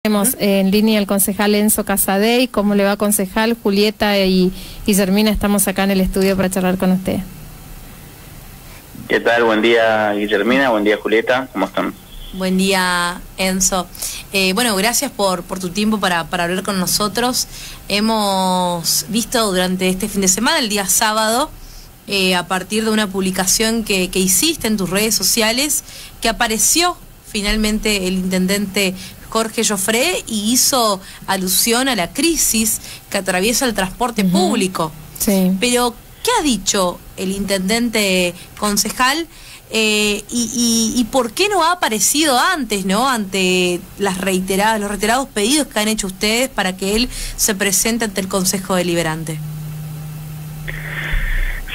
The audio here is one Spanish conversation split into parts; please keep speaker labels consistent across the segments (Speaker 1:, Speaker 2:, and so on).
Speaker 1: Tenemos en línea el concejal Enzo Casadei. ¿Cómo le va, concejal? Julieta y Guillermina estamos acá en el estudio para charlar con usted.
Speaker 2: ¿Qué tal? Buen día, Guillermina. Buen día, Julieta. ¿Cómo están?
Speaker 3: Buen día, Enzo. Bueno, gracias por tu tiempo para hablar con nosotros. Hemos visto durante este fin de semana, el día sábado, a partir de una publicación que hiciste en tus redes sociales, que apareció finalmente el intendente Jorge Jofré y hizo alusión a la crisis que atraviesa el transporte público.
Speaker 1: Sí.
Speaker 3: Pero, ¿qué ha dicho el intendente, concejal? Y por qué no ha aparecido antes, ¿no? Ante los reiterados pedidos que han hecho ustedes para que él se presente ante el Consejo Deliberante.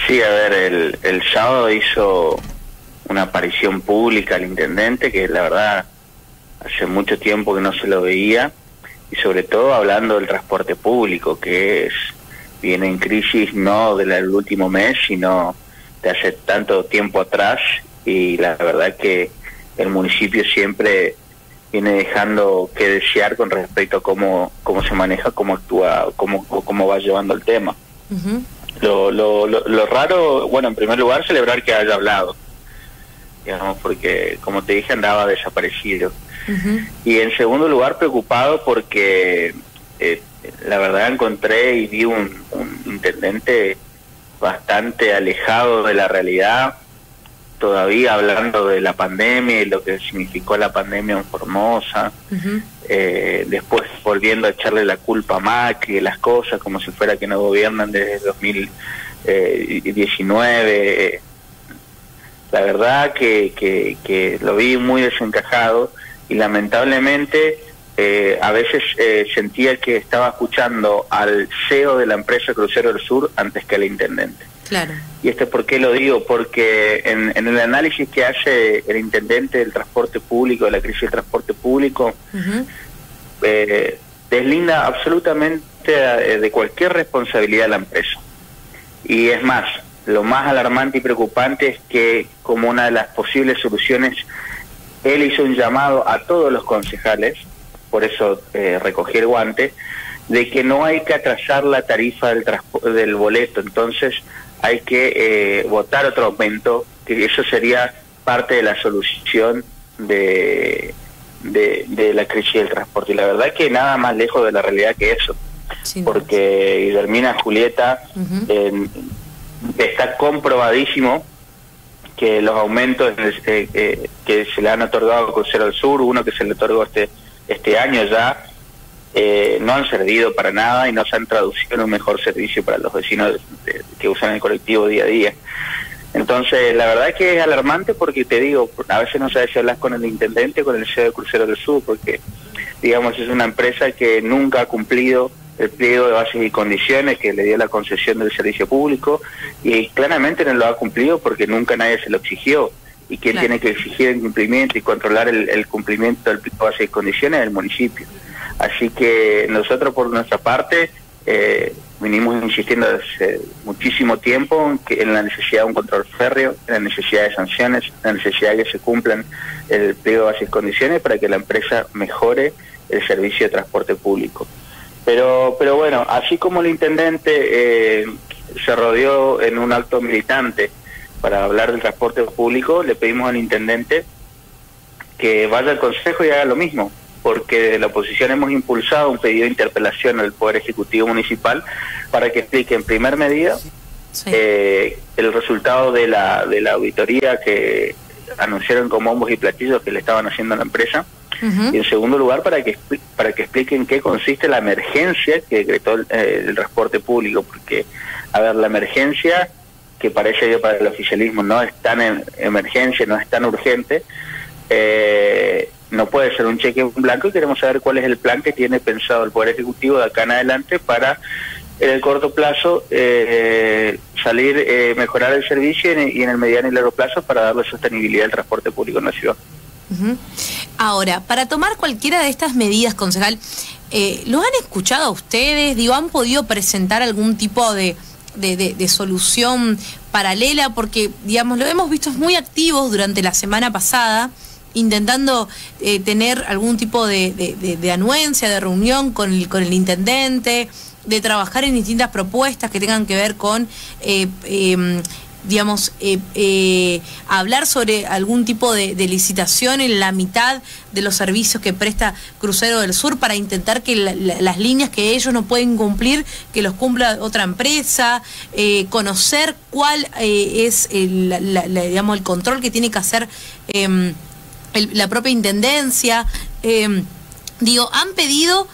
Speaker 2: Sí, a ver, el sábado hizo una aparición pública al intendente, que la verdad hace mucho tiempo que no se lo veía, y sobre todo hablando del transporte público, que viene en crisis no del último mes, sino de hace tanto tiempo atrás, y la verdad que el municipio siempre viene dejando que desear con respecto a cómo se maneja, cómo actúa, cómo va llevando el tema. Lo raro, bueno, en primer lugar, celebrar que haya hablado, digamos, porque como te dije, andaba desaparecido. Y en segundo lugar, preocupado porque la verdad encontré y vi un intendente bastante alejado de la realidad, todavía hablando de la pandemia y lo que significó la pandemia en Formosa, después volviendo a echarle la culpa a Macri de las cosas, como si fuera que no gobiernan desde 2019. La verdad que lo vi muy desencajado, y lamentablemente a veces sentía que estaba escuchando al CEO de la empresa Crucero del Sur antes que al intendente.
Speaker 3: Claro.
Speaker 2: ¿Y por qué lo digo? Porque en el análisis que hace el intendente del transporte público, de la crisis del transporte público, deslinda absolutamente de cualquier responsabilidad de la empresa. Y es más, lo más alarmante y preocupante es que, como una de las posibles soluciones, él hizo un llamado a todos los concejales, por eso recogí el guante, de que no hay que atrasar la tarifa del boleto, entonces hay que votar otro aumento, que eso sería parte de la solución de la crisis del transporte. Y la verdad que nada más lejos de la realidad que eso, porque Guillermina, Julieta, está comprobadísimo que los aumentos que se le han otorgado a Crucero del Sur, uno que se le otorgó este año ya, no han servido para nada y no se han traducido en un mejor servicio para los vecinos que usan el colectivo día a día. Entonces, la verdad es que es alarmante, porque te digo, a veces no sabes si hablas con el intendente o con el CEO de Crucero del Sur, porque, digamos, es una empresa que nunca ha cumplido el pliego de bases y condiciones que le dio la concesión del servicio público, y claramente no lo ha cumplido porque nunca nadie se lo exigió. Y quien tiene que exigir el cumplimiento y controlar el cumplimiento del pliego de bases y condiciones es el municipio. Así que nosotros, por nuestra parte, venimos insistiendo desde muchísimo tiempo en la necesidad de un control férreo, en la necesidad de sanciones, en la necesidad de que se cumplan el pliego de bases y condiciones para que la empresa mejore el servicio de transporte público. Pero bueno, así como el intendente se rodeó en un acto militante para hablar del transporte público, le pedimos al intendente que vaya al Consejo y haga lo mismo, porque desde la oposición hemos impulsado un pedido de interpelación al Poder Ejecutivo Municipal para que explique, en primer medida, el resultado de la auditoría que anunciaron con bombos y platillos que le estaban haciendo a la empresa, y en segundo lugar para que expliquen qué consiste la emergencia que decretó el transporte público, porque, a ver, la emergencia, que parece que para el oficialismo no es tan emergencia, no es tan urgente, no puede ser un cheque en blanco, y queremos saber cuál es el plan que tiene pensado el Poder Ejecutivo de acá en adelante para, en el corto plazo, mejorar el servicio, y en el mediano y largo plazo para darle sostenibilidad al transporte público en la ciudad.
Speaker 3: Ahora, para tomar cualquiera de estas medidas, concejal, ¿lo han escuchado a ustedes? Digo, ¿han podido presentar algún tipo de solución paralela? Porque, digamos, lo hemos visto muy activos durante la semana pasada, intentando tener algún tipo de anuencia, de reunión con el intendente, de trabajar en distintas propuestas que tengan que ver con, digamos, hablar sobre algún tipo de licitación en la mitad de los servicios que presta Crucero del Sur para intentar que las líneas que ellos no pueden cumplir, que los cumpla otra empresa, conocer cuál es digamos, el control que tiene que hacer la propia intendencia. Digo, han pedido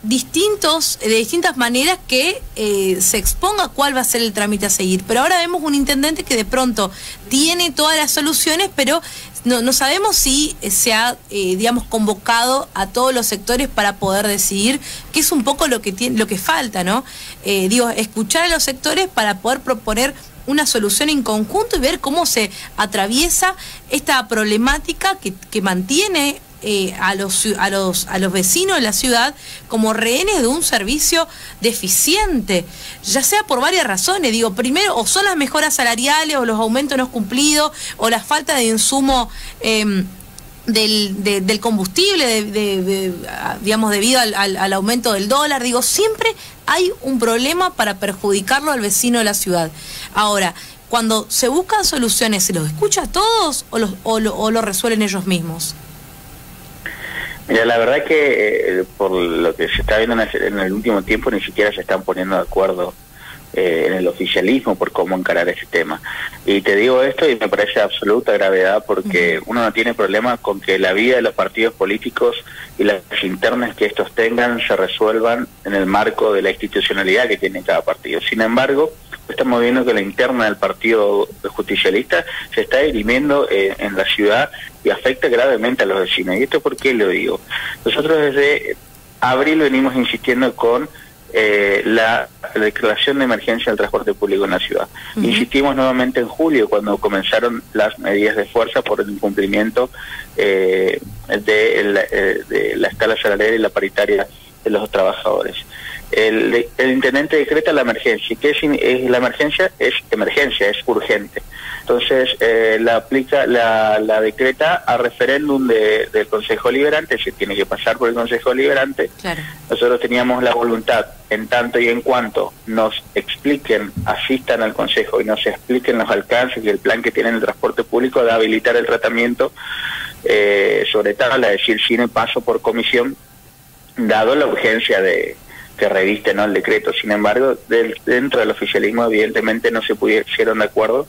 Speaker 3: de distintas maneras que se exponga cuál va a ser el trámite a seguir, pero ahora vemos un intendente que de pronto tiene todas las soluciones, pero no sabemos si se ha, digamos, convocado a todos los sectores para poder decidir, que es un poco lo que falta, ¿no? Digo, escuchar a los sectores para poder proponer una solución en conjunto y ver cómo se atraviesa esta problemática que mantiene a los vecinos de la ciudad como rehenes de un servicio deficiente, ya sea por varias razones. Digo, primero, o son las mejoras salariales, o los aumentos no cumplidos, o la falta de insumo del combustible, digamos, debido al aumento del dólar. Digo, siempre hay un problema para perjudicarlo al vecino de la ciudad. Ahora, cuando se buscan soluciones, ¿se los escucha a todos o lo resuelven ellos mismos?
Speaker 2: Mira, la verdad que por lo que se está viendo en el último tiempo, ni siquiera se están poniendo de acuerdo en el oficialismo por cómo encarar ese tema. Y te digo esto y me parece de absoluta gravedad, porque uno no tiene problema con que la vida de los partidos políticos y las internas que estos tengan se resuelvan en el marco de la institucionalidad que tiene cada partido. Sin embargo, estamos viendo que la interna del Partido Justicialista se está dirimiendo en la ciudad y afecta gravemente a los vecinos. ¿Y esto por qué lo digo? Nosotros desde abril venimos insistiendo con la declaración de emergencia del transporte público en la ciudad. Insistimos nuevamente en julio, cuando comenzaron las medidas de fuerza por el incumplimiento de la escala salarial y la paritaria de los trabajadores. El intendente decreta la emergencia. ¿Qué es la emergencia? Es emergencia, es urgente. Entonces la decreta a referéndum del Consejo Liberante. Se tiene que pasar por el Consejo Liberante.
Speaker 3: Claro.
Speaker 2: Nosotros teníamos la voluntad, en tanto y en cuanto nos expliquen, asistan al Consejo y nos expliquen los alcances y el plan que tiene el transporte público, de habilitar el tratamiento sobre tabla, es decir, sin el paso por comisión, dado la urgencia que reviste, ¿no?, el decreto. Sin embargo, dentro del oficialismo evidentemente no se pusieron de acuerdo.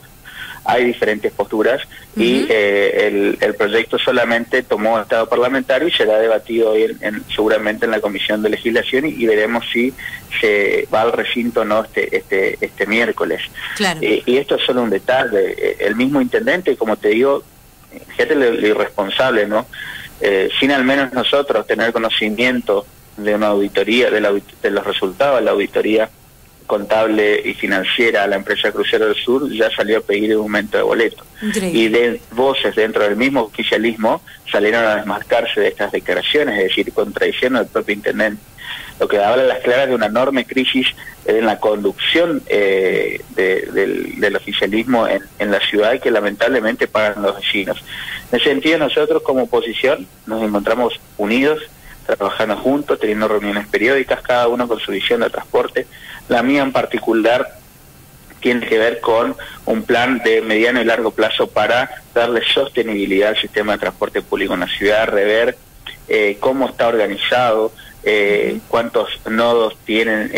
Speaker 2: Hay diferentes posturas y el proyecto solamente tomó estado parlamentario y será debatido hoy seguramente en la Comisión de Legislación y veremos si se va al recinto o no este miércoles.
Speaker 3: Claro.
Speaker 2: Y esto es solo un detalle. El mismo intendente, como te digo, fíjate lo irresponsable, ¿no? Sin al menos nosotros tener conocimiento de una auditoría, de los resultados de la auditoría contable y financiera a la empresa Crucero del Sur, ya salió a pedir un aumento de boleto.
Speaker 3: Increíble.
Speaker 2: Y de voces dentro del mismo oficialismo salieron a desmarcarse de estas declaraciones, es decir, contradiciendo al propio intendente. Lo que habla a las claras de una enorme crisis en la conducción del oficialismo en la ciudad, y que lamentablemente pagan los vecinos. En ese sentido, nosotros como oposición nos encontramos unidos, trabajando juntos, teniendo reuniones periódicas, cada uno con su visión de transporte. La mía en particular tiene que ver con un plan de mediano y largo plazo para darle sostenibilidad al sistema de transporte público en la ciudad, rever cómo está organizado, cuántos nodos tienen,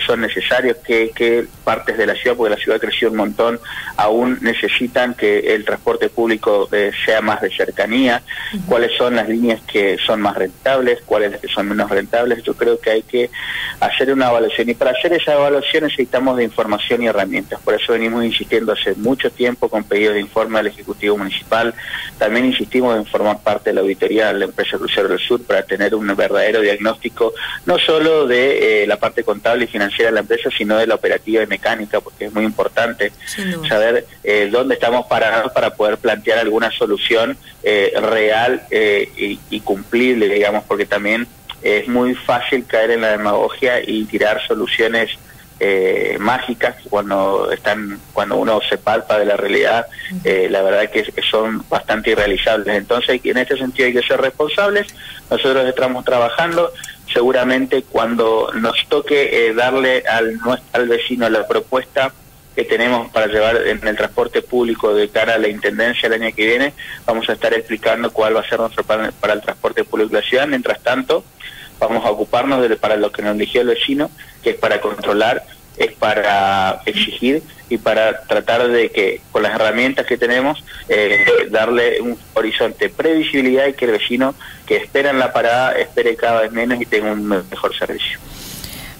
Speaker 2: son necesarios, qué partes de la ciudad, porque la ciudad creció un montón, aún necesitan que el transporte público sea más de cercanía, cuáles son las líneas que son más rentables, cuáles las que son menos rentables. Yo creo que hay que hacer una evaluación, y para hacer esa evaluación necesitamos de información y herramientas. Por eso venimos insistiendo hace mucho tiempo con pedidos de informe al Ejecutivo Municipal. También insistimos en formar parte de la auditoría de la empresa Crucero del Sur para tener un verdadero diagnóstico, no solo de la parte contable y financiera de la empresa, sino de la operativa y mecánica, porque es muy importante saber dónde estamos parados para poder plantear alguna solución real y cumplible, digamos, porque también es muy fácil caer en la demagogia y tirar soluciones mágicas cuando uno se palpa de la realidad. La verdad que son bastante irrealizables. Entonces, en este sentido hay que ser responsables. Nosotros estamos trabajando. Seguramente cuando nos toque darle al vecino la propuesta que tenemos para llevar en el transporte público de cara a la Intendencia el año que viene, vamos a estar explicando cuál va a ser nuestro plan para el transporte público de la ciudad. Mientras tanto, vamos a ocuparnos para lo que nos eligió el vecino, que es para controlar, es para exigir y para tratar de que con las herramientas que tenemos darle un horizonte, previsibilidad, y que el vecino que espera en la parada espere cada vez menos y tenga un mejor servicio.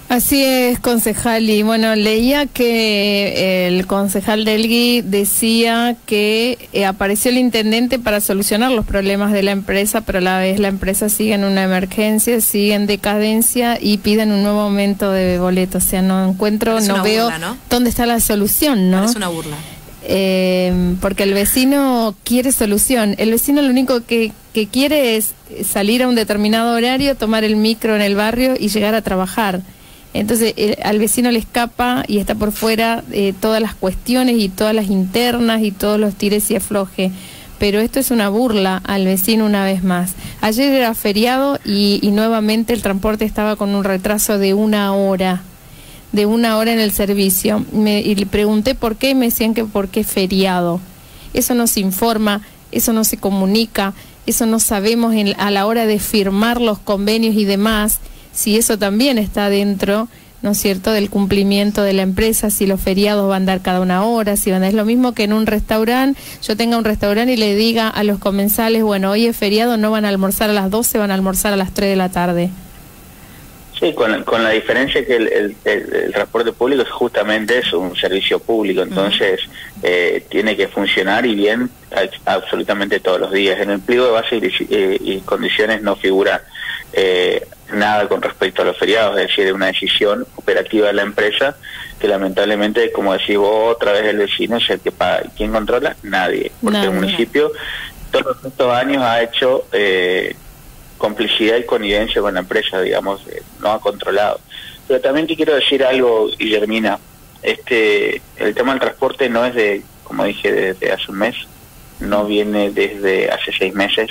Speaker 1: Así es, concejal. Y bueno, leía que el concejal Delgui decía que apareció el intendente para solucionar los problemas de la empresa, pero a la vez la empresa sigue en una emergencia, sigue en decadencia y piden un nuevo aumento de boletos. O sea, no encuentro, no veo burla, ¿no? Dónde está la solución, ¿no?
Speaker 3: Es una burla.
Speaker 1: Porque el vecino quiere solución. El vecino lo único que quiere es salir a un determinado horario, tomar el micro en el barrio y llegar a trabajar. Entonces al vecino le escapa y está por fuera todas las cuestiones y todas las internas y todos los tires y afloje. Pero esto es una burla al vecino una vez más. Ayer era feriado y nuevamente el transporte estaba con un retraso de 1 hora. De 1 hora en el servicio. Y le pregunté por qué y me decían que porque es feriado. Eso no se informa, eso no se comunica, eso no sabemos a la hora de firmar los convenios y demás. Si eso también está dentro, ¿no es cierto?, del cumplimiento de la empresa, si los feriados van a dar cada 1 hora, si van a... Es lo mismo que en un restaurante, yo tenga un restaurante y le diga a los comensales, bueno, hoy es feriado, no van a almorzar a las 12, van a almorzar a las 3 de la tarde.
Speaker 2: Sí, con la diferencia que el transporte público es justamente eso, un servicio público, entonces tiene que funcionar y bien absolutamente todos los días. En el pliego de base y condiciones no figura nada con respecto a los feriados, es decir, una decisión operativa de la empresa que lamentablemente, como decís vos, otra vez el vecino es el que paga. ¿Quién controla? Nadie, porque el municipio todos estos años ha hecho complicidad y connivencia con la empresa, digamos, no ha controlado. Pero también te quiero decir algo, Guillermina, el tema del transporte no es de, como dije, desde hace un mes, no viene desde hace 6 meses.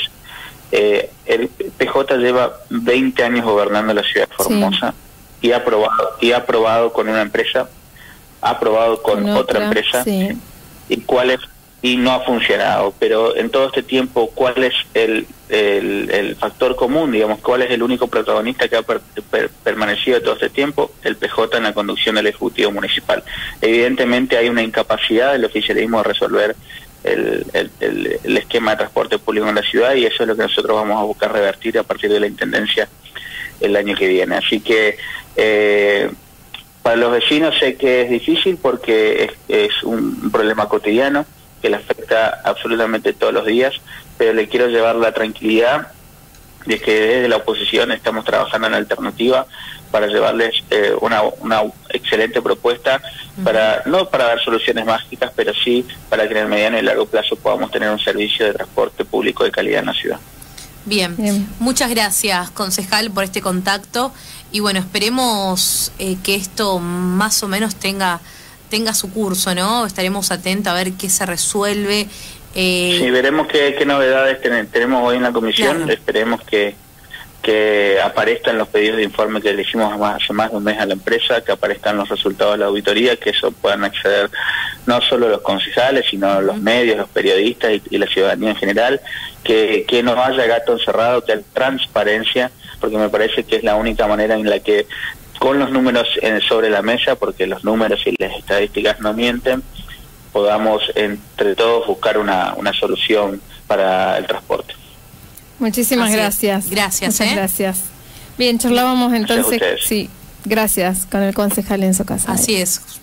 Speaker 2: El PJ lleva 20 años gobernando la ciudad de Formosa, sí, y ha probado con una empresa, ha probado con otra empresa, sí, y no ha funcionado. Pero en todo este tiempo, ¿cuál es el factor común, digamos? ¿Cuál es el único protagonista que ha permanecido todo este tiempo? El PJ en la conducción del Ejecutivo Municipal. Evidentemente hay una incapacidad del oficialismo de resolver el esquema de transporte público en la ciudad, y eso es lo que nosotros vamos a buscar revertir a partir de la Intendencia el año que viene. Así que para los vecinos sé que es difícil porque es un problema cotidiano que le afecta absolutamente todos los días, pero le quiero llevar la tranquilidad de que desde la oposición estamos trabajando en alternativa para llevarles una excelente propuesta, no para dar soluciones mágicas, pero sí para que en el mediano y largo plazo podamos tener un servicio de transporte público de calidad en la ciudad.
Speaker 3: Bien, muchas gracias, concejal, por este contacto, y bueno, esperemos que esto más o menos tenga su curso, ¿no? Estaremos atentos a ver qué se resuelve.
Speaker 2: Sí, veremos qué novedades tenemos hoy en la comisión. Claro. Esperemos que aparezcan los pedidos de informe que le hicimos hace más de un mes a la empresa, que aparezcan los resultados de la auditoría, que eso puedan acceder no solo los concejales, sino los medios, los periodistas y la ciudadanía en general, que no haya gato encerrado, que haya transparencia, porque me parece que es la única manera en la que, con los números sobre la mesa, porque los números y las estadísticas no mienten, podamos entre todos buscar una solución para el transporte.
Speaker 1: Muchísimas gracias.
Speaker 3: Gracias.
Speaker 1: Muchas gracias. Bien, charlábamos entonces, sí, gracias, con el concejal Enzo Casaday.
Speaker 3: Así es.